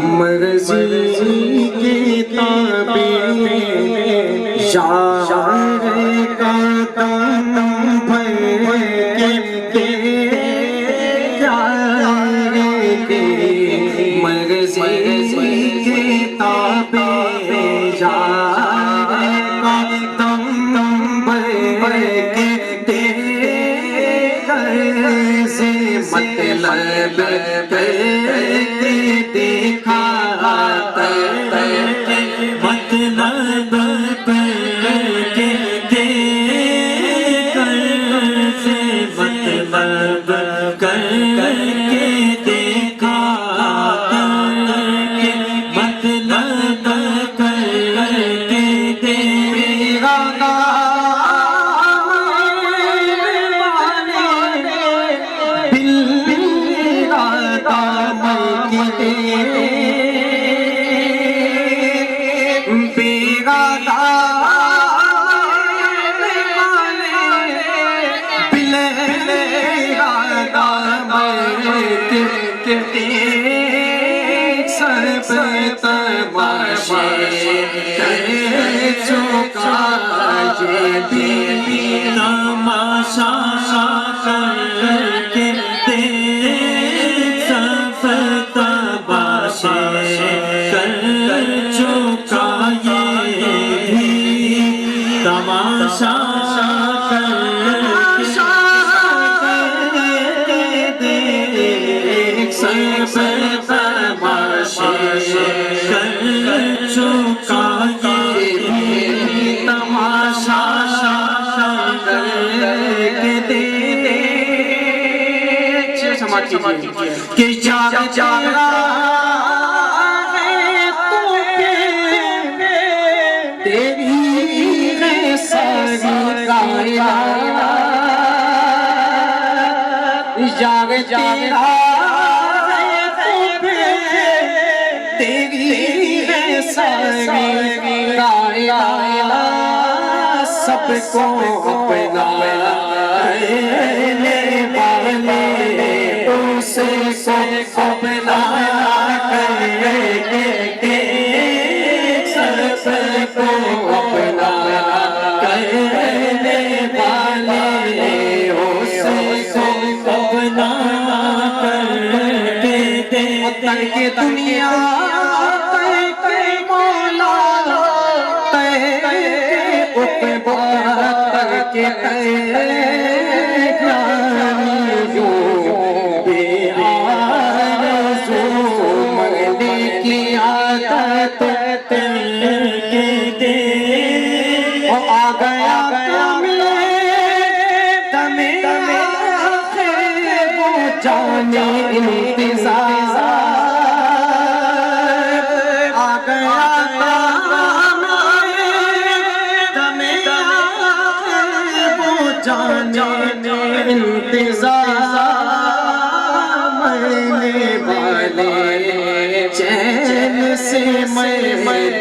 مرضی کے تابع یار کا دم بھر کے یار کے مرضی کے تابع یار کا دم بھر کے مطلب کر کے دیکھا مطلب کر کے دیکھ سے مطلب کر کے دیکھا مطلب کر کے دیکھا تماشا کر کے دیکھ سب تماشا کر چکا یہ بھی تماشا کر کے دیکھ سب تماشا کر چکا یہ بھی تماشا کہ جاگ جاگا ہے تو تیری ہے ساری کائنات جاگ جاگا ہے تو تیری ہے ساری کائنات سب کو اپنا کرنے والے اسے سب اپنا کر کے سب کو اپنا کرنے والے اسے سب اپنا کر کے دنیا انتظار مرنے والے چین سے میں